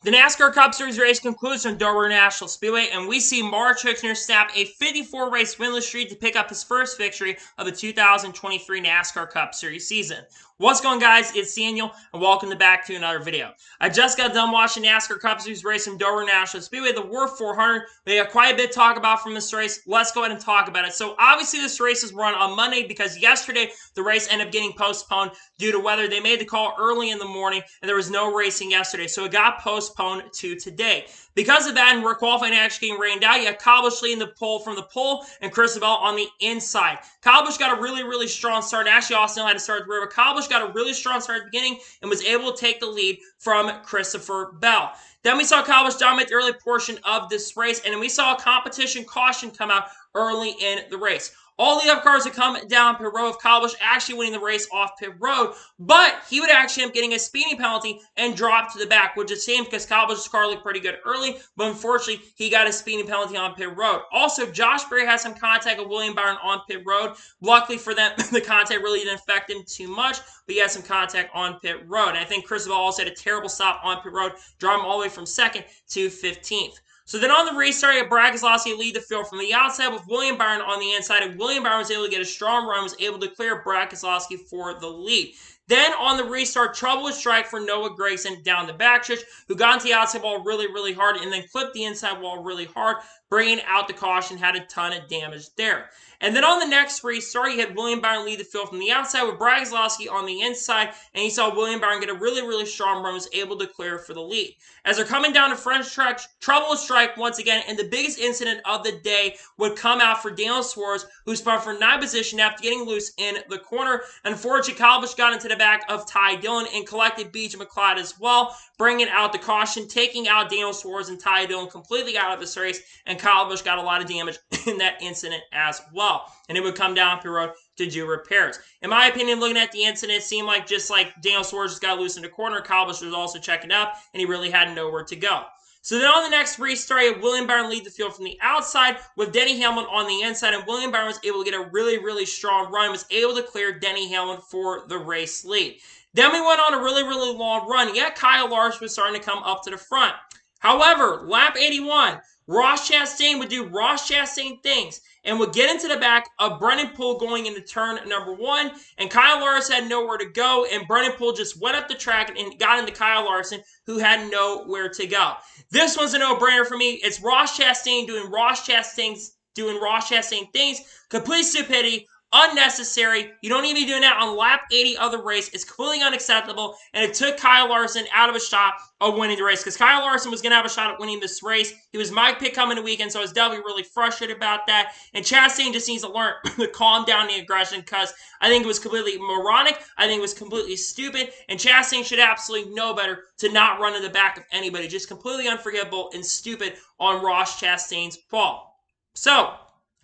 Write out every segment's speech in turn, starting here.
The NASCAR Cup Series race concludes from Dover National Speedway, and we see Truex Jr. snap a 54-race winless streak to pick up his first victory of the 2023 NASCAR Cup Series season. What's going on, guys? It's Daniel, and welcome back to another video. I just got done watching NASCAR Cup Series race from Dover National Speedway, the War 400. We got quite a bit to talk about from this race. Let's go ahead and talk about it. So, obviously, this race is run on Monday because yesterday the race ended up getting postponed due to weather. They made the call early in the morning, and there was no racing yesterday, so it got postponed to today. Because of that, and we're qualifying actually getting rained out, you have Kyle Busch leading the pole from the pole and Chris Bell on the inside. Kyle Busch got a really strong start. Actually, Austin had to start at the river. Kyle Busch got a really strong start at the beginning and was able to take the lead from Christopher Bell. Then we saw Kyle Busch dominate the early portion of this race, and then we saw a competition caution come out early in the race. All the other cars would come down pit road, with Kyle Busch actually winning the race off pit road, but he would actually end up getting a speeding penalty and drop to the back, which is a shame because Kyle Busch's car looked pretty good early, but unfortunately, he got a speeding penalty on pit road. Also, Josh Berry had some contact with William Byron on pit road. Luckily for them, the contact really didn't affect him too much, but he had some contact on pit road. And I think Chris Bell also had a terrible stop on pit road, driving him all the way from 2nd to 15th. So then on the restart, you had Brad Keselowski lead the field from the outside with William Byron on the inside, and William Byron was able to get a strong run, was able to clear Brad Keselowski for the lead. Then on the restart, trouble would strike for Noah Gragson down the backstretch, who got into the outside wall really hard and then clipped the inside wall really hard, bringing out the caution, had a ton of damage there. And then on the next restart, you had William Byron lead the field from the outside with Brad Keselowski on the inside, and you saw William Byron get a really strong run, was able to clear for the lead. As they're coming down to French track, trouble would strike once again, and the biggest incident of the day would come out for Daniel Suarez, who spun for 9th position after getting loose in the corner. Unfortunately, Kyle Busch got into the back of Ty Dillon and collected BJ McLeod as well, bringing out the caution, taking out Daniel Suarez and Ty Dillon completely out of this race, and Kyle Busch got a lot of damage in that incident as well. And it would come down pit road to do repairs. In my opinion, looking at the incident, it seemed like just like Daniel Suarez just got loose in the corner, Kyle Busch was also checking up, and he really had nowhere to go. So then on the next restart, you had William Byron lead the field from the outside with Denny Hamlin on the inside, and William Byron was able to get a really strong run, was able to clear Denny Hamlin for the race lead. Then we went on a really long run, yet Kyle Larson was starting to come up to the front. However, lap 81, Ross Chastain would do Ross Chastain things and would get into the back of Brennan Poole going into turn number 1, and Kyle Larson had nowhere to go, and Brennan Poole just went up the track and got into Kyle Larson, who had nowhere to go. This one's a no-brainer for me. It's Ross Chastain doing Ross Chastain things, complete stupidity, unnecessary. You don't need to be doing that on lap 80 of the race. It's completely unacceptable, and it took Kyle Larson out of a shot of winning the race, because Kyle Larson was going to have a shot at winning this race. He was my pick coming the weekend, so I was definitely really frustrated about that, and Chastain just needs to learn to calm down the aggression, because I think it was completely moronic. I think it was completely stupid, and Chastain should absolutely know better to not run in the back of anybody. Just completely unforgivable and stupid on Ross Chastain's fault. So,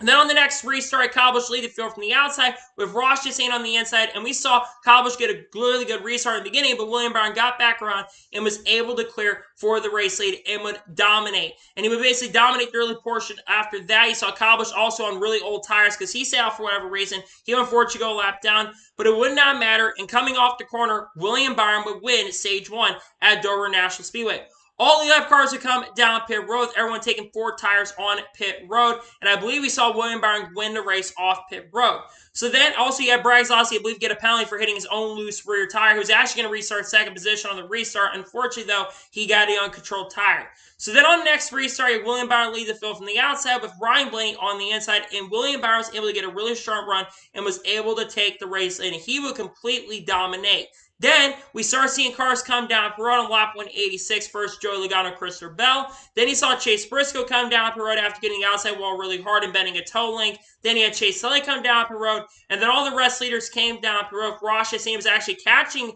and then on the next restart, Kyle Busch lead the field from the outside with Ross Chastain on the inside, and we saw Kyle Busch get a really good restart in the beginning, but William Byron got back around and was able to clear for the race lead and would dominate. And he would basically dominate the early portion. After that, you saw Kyle Busch also on really old tires because he sat out for whatever reason. He unfortunately go a lap down, but it would not matter. And coming off the corner, William Byron would win stage 1 at Dover National Speedway. All the other cars would come down pit road, everyone taking 4 tires on pit road, and I believe we saw William Byron win the race off pit road. So then also you had Brad Keselowski, I believe, get a penalty for hitting his own loose rear tire. He was actually going to restart 2nd position on the restart. Unfortunately, though, he got an uncontrolled tire. So then on the next restart, you had William Byron lead the field from the outside with Ryan Blaney on the inside, and William Byron was able to get a really strong run and was able to take the race lead, and he would completely dominate. Then we started seeing cars come down pit road on lap 186. First, Joey Logano, Christopher Bell. Then he saw Chase Briscoe come down pit road after getting the outside wall really hard and bending a toe link. Then he had Chase Elliott come down pit road. And then all the rest leaders came down pit road. Ross Chastain was actually catching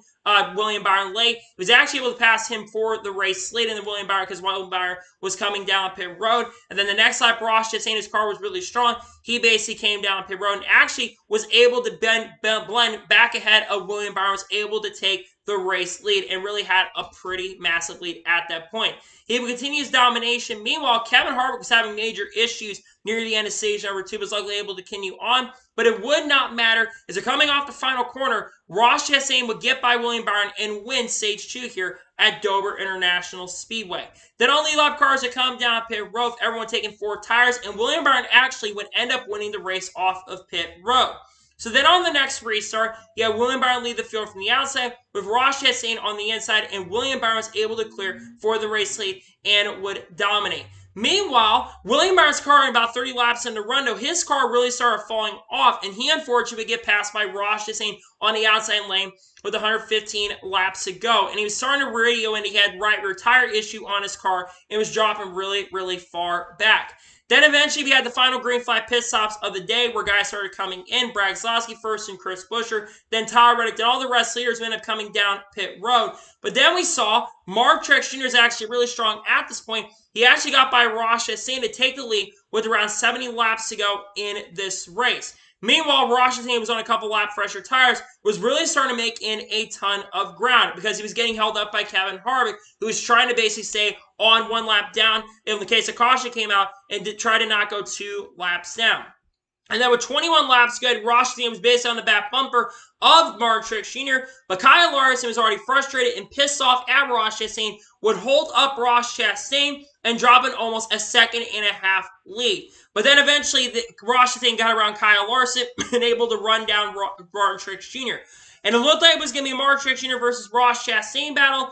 William Byron late. He was actually able to pass him for the race late in the William Byron because William Byron was coming down pit road. And then the next lap, Ross Chastain, his car was really strong. He basically came down pit road and actually was able to blend back ahead of William Byron, was able to take the race lead and really had a pretty massive lead at that point. He would continue his domination. Meanwhile, Kevin Harvick was having major issues near the end of stage number 2, was luckily able to continue on. But it would not matter as they're coming off the final corner. Ross Chastain would get by William Byron and win stage 2 here at Dover International Speedway. Then on lead lap cars that come down pit road, everyone taking 4 tires, and William Byron actually would end up winning the race off of pit road. So then on the next restart, you have William Byron lead the field from the outside with Ross Chastain on the inside, and William Byron was able to clear for the race lead and would dominate. Meanwhile, William Byron's car, in about 30 laps into Rondo, his car really started falling off, and he unfortunately would get passed by Ross Chastain on the outside lane with 115 laps to go. And he was starting to radio, and he had right rear tire issue on his car and was dropping really, really far back. Then eventually we had the final green flag pit stops of the day where guys started coming in. Brad Keselowski first and Chris Buescher. Then Tyler Reddick. Then all the rest leaders ended up coming down pit road. But then we saw Mark Truex Jr. is actually really strong at this point. He actually got by Ross Chastain to take the lead with around 70 laps to go in this race. Meanwhile, Ross Chastain was on a couple lap fresher tires, was really starting to make in a ton of ground because he was getting held up by Kevin Harvick, who was trying to basically stay on 1 lap down in the case of caution came out and try to not go 2 laps down. And then with 21 laps good, Ross Chastain was basically on the back bumper of Mark Truex Jr., but Kyle Larson was already frustrated and pissed off at Ross Chastain, would hold up Ross Chastain and drop in almost a 1.5-second lead. But then eventually, Ross Chastain got around Kyle Larson and able to run down Mark Truex Jr. And it looked like it was going to be a Mark Truex Jr. versus Ross Chastain battle.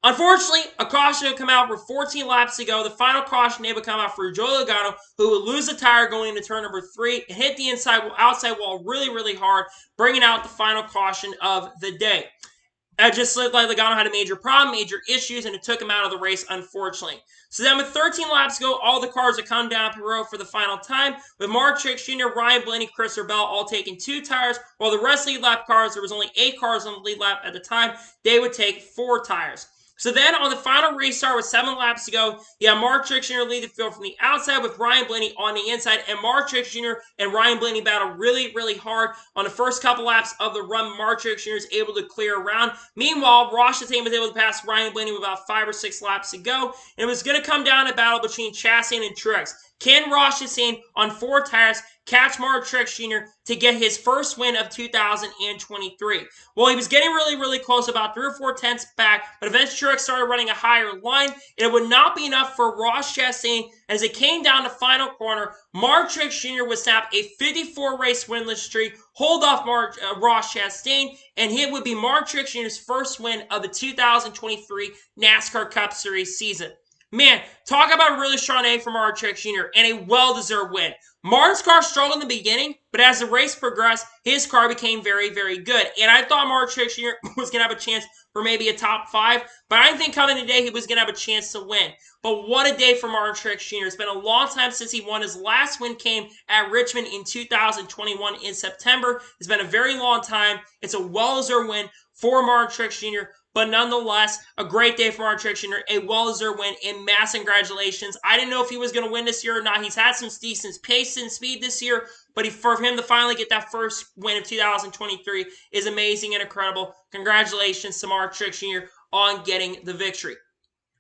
Unfortunately, a caution would come out with 14 laps to go. The final caution would come out for Joey Logano, who would lose the tire going into turn number 3 and hit the outside wall really, really hard, bringing out the final caution of the day. It just looked like Logano had a major problem, major issues, and it took him out of the race, unfortunately. So then with 13 laps to go, all the cars would come down pit road for the final time, with Mark Truex Jr., Ryan Blaney, Chris Bell all taking 2 tires, while the rest lead lap cars, there was only 8 cars on the lead lap at the time, they would take 4 tires. So then on the final restart with 7 laps to go, you have Mark Truex Jr. lead the field from the outside with Ryan Blaney on the inside. And Mark Truex Jr. and Ryan Blaney battle really, really hard. On the first couple laps of the run, Mark Truex Jr. is able to clear around. Meanwhile, Ross Chastain was able to pass Ryan Blaney with about 5 or 6 laps to go. And it was going to come down to a battle between Chastain and Truex. Can Ross Chastain on 4 tires catch Mark Truex Jr. to get his first win of 2023? Well, he was getting really, really close, about 3 or 4 tenths back, but eventually Truex started running a higher line. It would not be enough for Ross Chastain. As it came down to final corner, Mark Truex Jr. would snap a 54-race winless streak, hold off Ross Chastain, and it would be Mark Truex Jr.'s first win of the 2023 NASCAR Cup Series season. Man, talk about a really strong day for Mark Truex Jr. and a well-deserved win. Martin's car struggled in the beginning, but as the race progressed, his car became very, very good. And I thought Mark Truex Jr. was going to have a chance for maybe a top 5, but I didn't think coming today he was going to have a chance to win. But what a day for Mark Truex Jr. It's been a long time since he won. His last win came at Richmond in 2021 in September. It's been a very long time. It's a well-deserved win for Mark Truex Jr., but nonetheless, a great day for Mark Truex Jr., a well-deserved win, and massive congratulations. I didn't know if he was going to win this year or not. He's had some decent pace and speed this year, but for him to finally get that first win of 2023 is amazing and incredible. Congratulations to Mark Truex Jr. on getting the victory.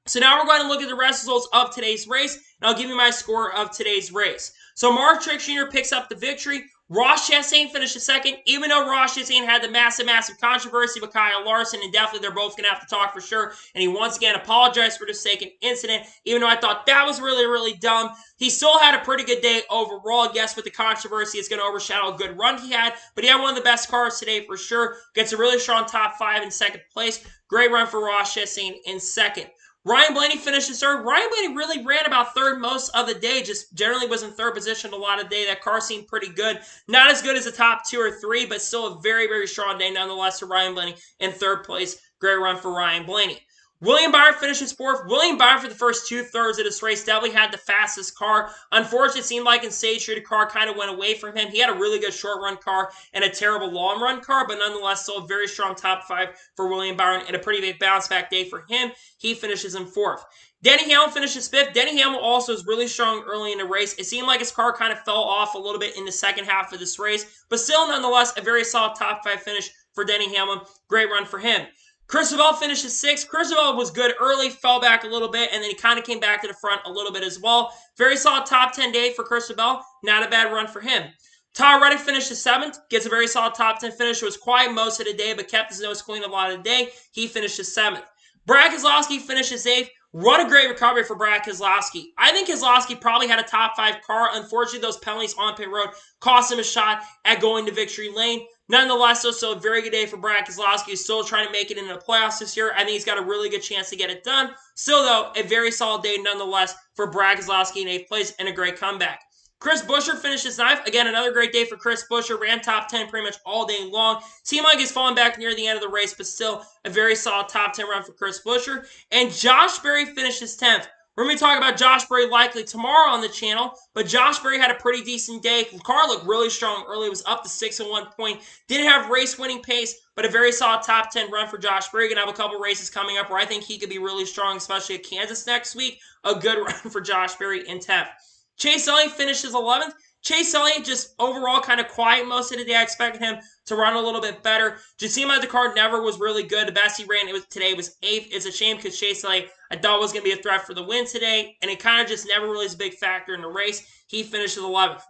So now we're going to look at the results of today's race, and I'll give you my score of today's race. So Mark Truex Jr. picks up the victory. Ross Chastain finished second, even though Ross Chastain had the massive controversy with Kyle Larson, and definitely they're both going to have to talk for sure. And he once again apologized for the second incident, even though I thought that was really, really dumb. He still had a pretty good day overall. Yes, with the controversy, it's going to overshadow a good run he had, but he had one of the best cars today for sure. Gets a really strong top 5 in second place. Great run for Ross Chastain in second. Ryan Blaney finishes third. Ryan Blaney really ran about third most of the day, just generally was in third position a lot of the day. That car seemed pretty good. Not as good as the top 2 or 3, but still a very, very strong day nonetheless for Ryan Blaney in third place. Great run for Ryan Blaney. William Byron finishes 4th. William Byron for the first 2/3 of this race definitely had the fastest car. Unfortunately, it seemed like in stage 3 the car kind of went away from him. He had a really good short run car and a terrible long run car, but nonetheless still a very strong top 5 for William Byron and a pretty big bounce back day for him. He finishes in 4th. Denny Hamlin finishes 5th. Denny Hamlin also is really strong early in the race. It seemed like his car kind of fell off a little bit in the second half of this race, but still nonetheless a very solid top 5 finish for Denny Hamlin. Great run for him. Chris Bell finishes 6th. Chris Bell was good early, fell back a little bit, and then he kind of came back to the front a little bit as well. Very solid top 10 day for Chris Bell. Not a bad run for him. Tyler Reddick finishes 7th. Gets a very solid top 10 finish. It was quiet most of the day, but kept his nose clean a lot of the day. He finishes 7th. Brad Keselowski finishes 8th. What a great recovery for Brad Keselowski. I think Keselowski probably had a top 5 car. Unfortunately, those penalties on pit road cost him a shot at going to victory lane. Nonetheless, though, still a very good day for Brad Keselowski. He's still trying to make it into the playoffs this year. I think he's got a really good chance to get it done. Still, though, a very solid day nonetheless for Brad Keselowski in 8th place and a great comeback. Chris Buescher finishes 9th. Again, another great day for Chris Buescher. Ran top 10 pretty much all day long. Seemed like he's falling back near the end of the race, but still a very solid top 10 run for Chris Buescher. And Josh Berry finishes 10th. We're going to be talking about Josh Berry likely tomorrow on the channel, but Josh Berry had a pretty decent day. The car looked really strong early. It was up to 6 at one point. Didn't have race-winning pace, but a very solid top 10 run for Josh Berry. Going to have a couple races coming up where I think he could be really strong, especially at Kansas next week. A good run for Josh Berry in 10th. Chase Elliott finishes 11th. Chase Elliott just overall kind of quiet most of the day. I expected him to run a little bit better. Just seemed like the car never was really good. The best he ran today was 8th. It's a shame because Chase Elliott I thought was going to be a threat for the win today, and it kind of just never really is a big factor in the race. He finishes 11th.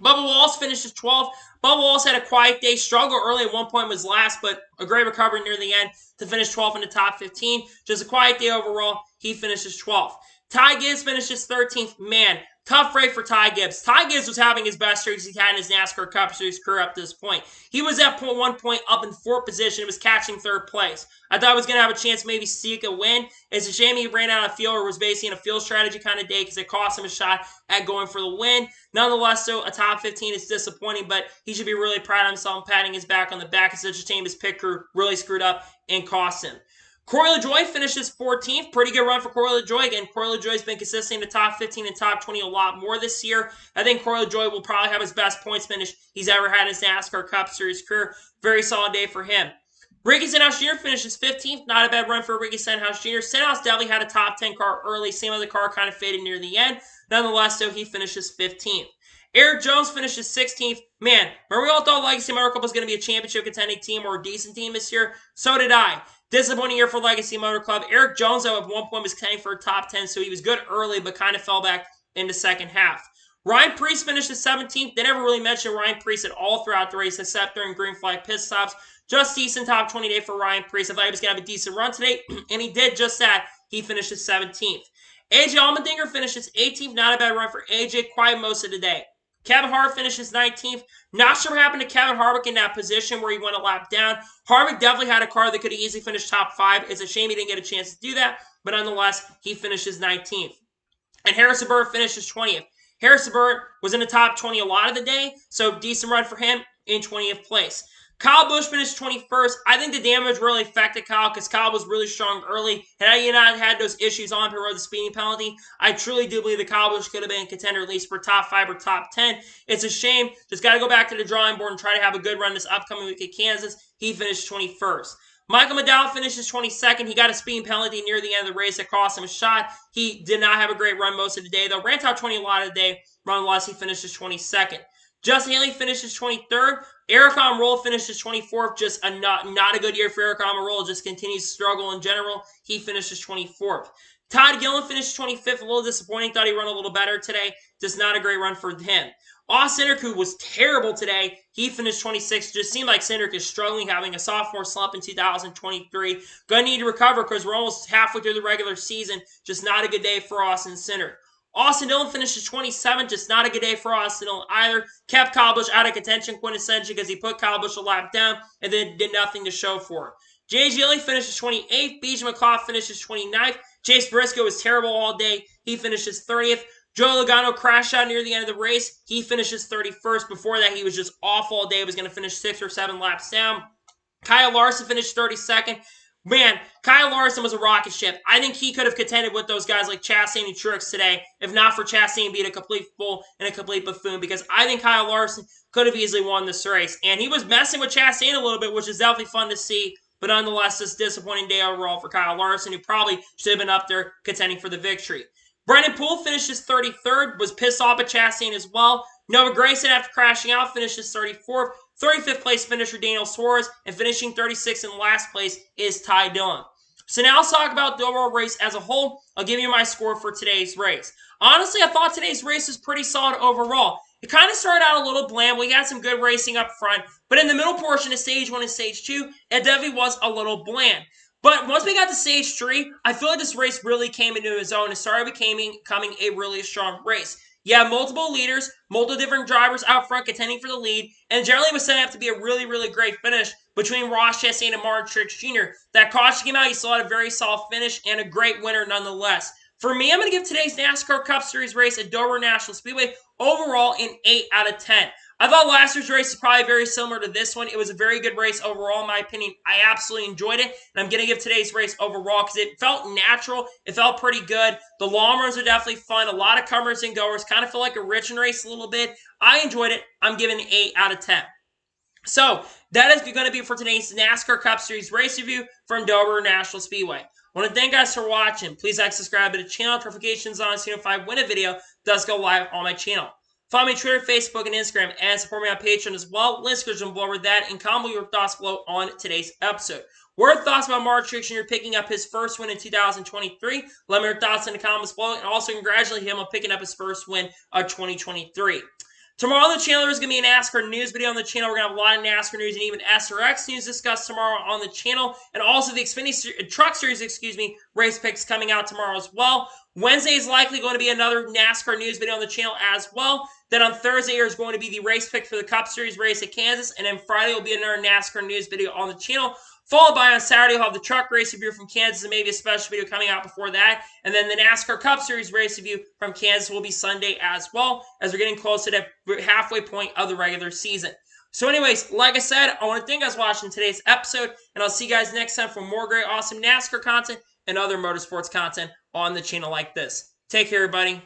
Bubba Wallace finishes 12th. Bubba Wallace had a quiet day. Struggled early at one point, was last, but a great recovery near the end to finish 12th in the top 15. Just a quiet day overall. He finishes 12th. Ty Gibbs finishes 13th. Man, tough rate for Ty Gibbs. Ty Gibbs was having his best race he's had in his NASCAR Cup Series career up to this point. He was at one point up in 4th position. He was catching 3rd place. I thought he was going to have a chance maybe seek a win. It's a shame he ran out of field or was basically in a field strategy kind of day because it cost him a shot at going for the win. Nonetheless, so a top 15 is disappointing, but he should be really proud of himself and patting his back on the back. It's such a shame his pit crew really screwed up and cost him. Corey LaJoie finishes 14th. Pretty good run for Corey LaJoie. Again, Corey LaJoie's been consistent in the top 15 and top 20 a lot more this year. I think Corey LaJoie will probably have his best points finish he's ever had in his NASCAR Cup Series career. Very solid day for him. Ricky Stenhouse Jr. finishes 15th. Not a bad run for Ricky Stenhouse Jr. Stenhouse definitely had a top 10 car early. Same other car kind of faded near the end. Nonetheless, though, he finishes 15th. Eric Jones finishes 16th. Man, remember we all thought Legacy Motor Club was going to be a championship contending team or a decent team this year? So did I. Disappointing year for Legacy Motor Club. Eric Jones, though, at one point was contending for a top 10, so he was good early, but kind of fell back in the second half. Ryan Preece finishes 17th. They never really mentioned Ryan Preece at all throughout the race, except during green flag pit stops. Just decent top 20 day for Ryan Preece. I thought he was going to have a decent run today, and he did just that. He finishes 17th. AJ Allmendinger finishes 18th. Not a bad run for AJ. Quiet most of the day. Kevin Harvick finishes 19th. Not sure what happened to Kevin Harvick in that position where he went a lap down. Harvick definitely had a car that could have easily finished top 5. It's a shame he didn't get a chance to do that, but nonetheless, he finishes 19th. And Harrison Burton finishes 20th. Harrison Burton was in the top 20 a lot of the day, so decent run for him in 20th place. Kyle Busch finished 21st. I think the damage really affected Kyle because Kyle was really strong early. Had he not had those issues on pit road, the speeding penalty, I truly do believe that Kyle Busch could have been a contender at least for top 5 or top 10. It's a shame. Just got to go back to the drawing board and try to have a good run this upcoming week at Kansas. He finished 21st. Michael McDowell finishes 22nd. He got a speeding penalty near the end of the race that cost him a shot. He did not have a great run most of the day, though. Ran top 20 a lot of the day. Nonetheless, he finishes 22nd. Justin Haley finishes 23rd. Eric Almirola finishes 24th. Just not a good year for Eric Almirola. Just continues to struggle in general. He finishes 24th. Todd Gilliland finished 25th. A little disappointing. Thought he run a little better today. Just not a great run for him. Austin Cindric, who was terrible today, he finished 26th. Just seemed like Cindric is struggling, having a sophomore slump in 2023. Gonna need to recover because we're almost halfway through the regular season. Just not a good day for Austin Cindric. Austin Dillon finishes 27th. Just not a good day for Austin Dillon either. Kept Kyle Busch out of contention quintessentially because he put Kyle Busch a lap down and then did nothing to show for him. J.J. Gilley finishes 28th. BJ McLaughlin finishes 29th. Chase Briscoe was terrible all day. He finishes 30th. Joey Logano crashed out near the end of the race. He finishes 31st. Before that, he was just awful all day. He was going to finish 6 or 7 laps down. Kyle Larson finished 32nd. Man, Kyle Larson was a rocket ship. I think he could have contended with those guys like Chastain and Truex today, if not for Chastain being a complete fool and a complete buffoon, because I think Kyle Larson could have easily won this race. And he was messing with Chastain a little bit, which is definitely fun to see, but nonetheless, this disappointing day overall for Kyle Larson, who probably should have been up there contending for the victory. Brendan Poole finishes 33rd, was pissed off at Chastain as well. Noah Gragson, after crashing out, finishes 34th. 35th place finisher Daniel Suarez, and finishing 36th in last place is Ty Dillon. So now let's talk about the overall race as a whole. I'll give you my score for today's race. Honestly, I thought today's race was pretty solid overall. It kind of started out a little bland. We got some good racing up front, but in the middle portion of Stage 1 and Stage 2, it definitely was a little bland. But once we got to stage 3, I feel like this race really came into its own and started becoming a really strong race. You have multiple leaders, multiple different drivers out front contending for the lead, and generally it was setting up to be a really, really great finish between Ross Chastain and Martin Truex Jr. That caution came out, you still had a very solid finish and a great winner nonetheless. For me, I'm going to give today's NASCAR Cup Series race at Dover National Speedway overall an 8 out of 10. I thought last year's race is probably very similar to this one. It was a very good race overall, in my opinion. I absolutely enjoyed it, and I'm going to give today's race overall because it felt natural. It felt pretty good. The long runs are definitely fun. A lot of comers and goers. Kind of feel like a Richmond race a little bit. I enjoyed it. I'm giving it 8 out of 10. So that is going to be for today's NASCAR Cup Series race review from Dover National Speedway. I want to thank you guys for watching. Please like, subscribe to the channel, notifications on so you know if I win a video does go live on my channel. Follow me on Twitter, Facebook, and Instagram, and support me on Patreon as well. Links description below with that, and comment your thoughts below on today's episode. What are your thoughts about Martin Truex Jr. picking up his first win in 2023? Let me know your thoughts in the comments below, and also congratulate him on picking up his first win of 2023. Tomorrow on the channel, there's going to be a NASCAR news video on the channel. We're going to have a lot of NASCAR news and even SRX news discussed tomorrow on the channel. And also the Xfinity Truck Series, race picks coming out tomorrow as well. Wednesday is likely going to be another NASCAR news video on the channel as well. Then on Thursday is going to be the race pick for the Cup Series race at Kansas. And then Friday will be another NASCAR news video on the channel. Followed by on Saturday, we'll have the truck race review from Kansas and maybe a special video coming out before that. And then the NASCAR Cup Series race review from Kansas will be Sunday as well, as we're getting close to the halfway point of the regular season. So anyways, like I said, I want to thank you guys for watching today's episode, and I'll see you guys next time for more great, awesome NASCAR content and other motorsports content on the channel like this. Take care, everybody.